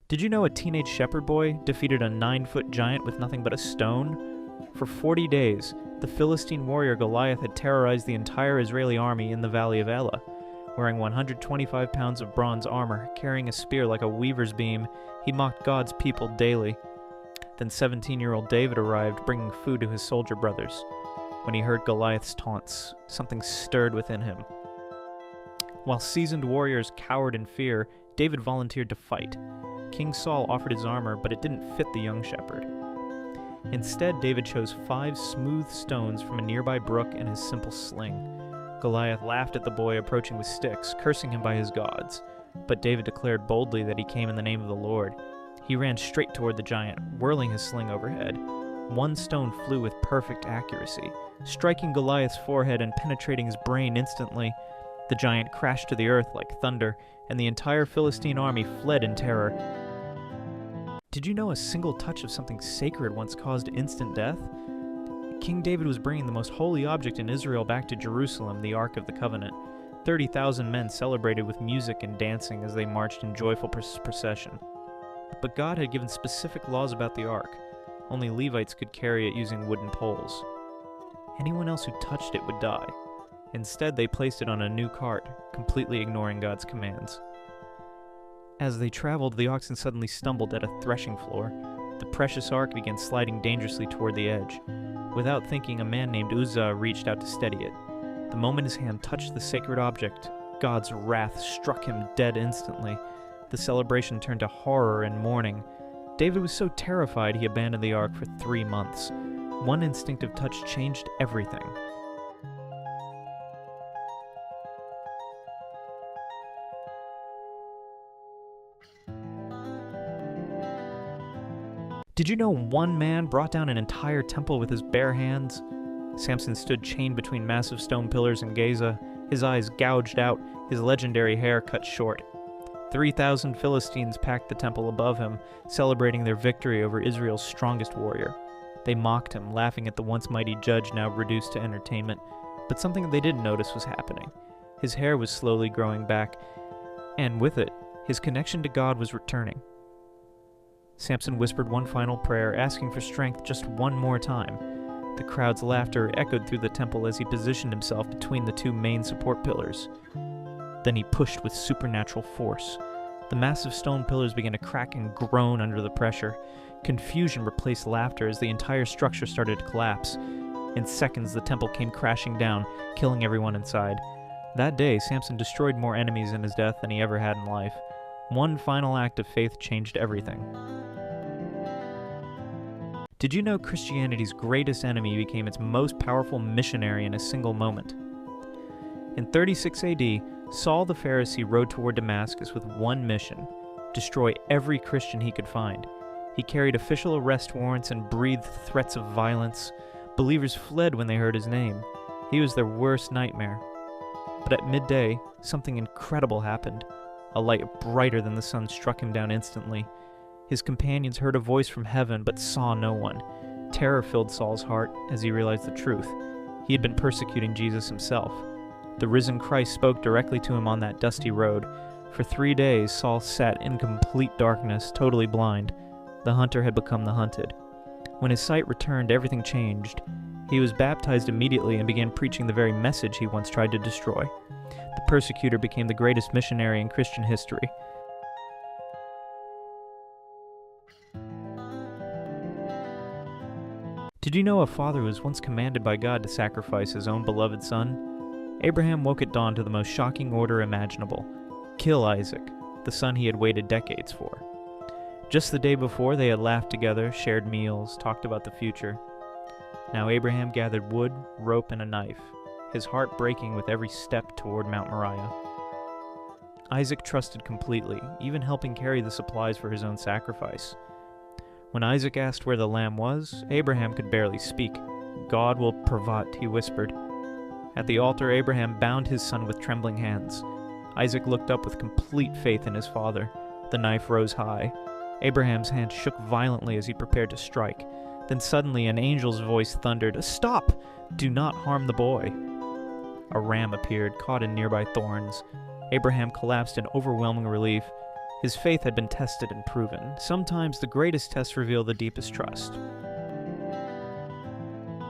Did you know a teenage shepherd boy defeated a 9-foot giant with nothing but a stone? For 40 days, the Philistine warrior Goliath had terrorized the entire Israeli army in the valley of Elah. Wearing 125 pounds of bronze armor, carrying a spear like a weaver's beam, he mocked God's people daily. Then 17-year-old David arrived, bringing food to his soldier brothers. When he heard Goliath's taunts, something stirred within him. While seasoned warriors cowered in fear, David volunteered to fight. King Saul offered his armor, but it didn't fit the young shepherd. Instead, David chose 5 smooth stones from a nearby brook and his simple sling. Goliath laughed at the boy approaching with sticks, cursing him by his gods. But David declared boldly that he came in the name of the Lord. He ran straight toward the giant, whirling his sling overhead. One stone flew with perfect accuracy, striking Goliath's forehead and penetrating his brain instantly. The giant crashed to the earth like thunder, and the entire Philistine army fled in terror. Did you know a single touch of something sacred once caused instant death? King David was bringing the most holy object in Israel back to Jerusalem, the Ark of the Covenant. 30,000 men celebrated with music and dancing as they marched in joyful procession. But God had given specific laws about the Ark. Only Levites could carry it using wooden poles. Anyone else who touched it would die. Instead, they placed it on a new cart, completely ignoring God's commands. As they traveled, the oxen suddenly stumbled at a threshing floor. The precious ark began sliding dangerously toward the edge. Without thinking, a man named Uzzah reached out to steady it. The moment his hand touched the sacred object, God's wrath struck him dead instantly. The celebration turned to horror and mourning. David was so terrified he abandoned the ark for 3 months. One instinctive touch changed everything. Did you know one man brought down an entire temple with his bare hands? Samson stood chained between massive stone pillars in Gaza, his eyes gouged out, his legendary hair cut short. 3,000 Philistines packed the temple above him, celebrating their victory over Israel's strongest warrior. They mocked him, laughing at the once mighty judge now reduced to entertainment. But something they didn't notice was happening. His hair was slowly growing back, and with it, his connection to God was returning. Samson whispered one final prayer, asking for strength just one more time. The crowd's laughter echoed through the temple as he positioned himself between the 2 main support pillars. Then he pushed with supernatural force. The massive stone pillars began to crack and groan under the pressure. Confusion replaced laughter as the entire structure started to collapse. In seconds, the temple came crashing down, killing everyone inside. That day, Samson destroyed more enemies in his death than he ever had in life. One final act of faith changed everything. Did you know Christianity's greatest enemy became its most powerful missionary in a single moment? In 36 AD, Saul the Pharisee rode toward Damascus with one mission: destroy every Christian he could find. He carried official arrest warrants and breathed threats of violence. Believers fled when they heard his name. He was their worst nightmare. But at midday, something incredible happened. A light brighter than the sun struck him down instantly. His companions heard a voice from heaven, but saw no one. Terror filled Saul's heart as he realized the truth. He had been persecuting Jesus himself. The risen Christ spoke directly to him on that dusty road. For 3 days, Saul sat in complete darkness, totally blind. The hunter had become the hunted. When his sight returned, everything changed. He was baptized immediately and began preaching the very message he once tried to destroy. The persecutor became the greatest missionary in Christian history. Did you know a father was once commanded by God to sacrifice his own beloved son? Abraham woke at dawn to the most shocking order imaginable: kill Isaac, the son he had waited decades for. Just the day before, they had laughed together, shared meals, talked about the future. Now Abraham gathered wood, rope, and a knife, his heart breaking with every step toward Mount Moriah. Isaac trusted completely, even helping carry the supplies for his own sacrifice. When Isaac asked where the lamb was, Abraham could barely speak. "God will provide," he whispered. At the altar, Abraham bound his son with trembling hands. Isaac looked up with complete faith in his father. The knife rose high. Abraham's hand shook violently as he prepared to strike. Then suddenly an angel's voice thundered, "Stop! Do not harm the boy." A ram appeared, caught in nearby thorns. Abraham collapsed in overwhelming relief. His faith had been tested and proven. Sometimes the greatest tests reveal the deepest trust.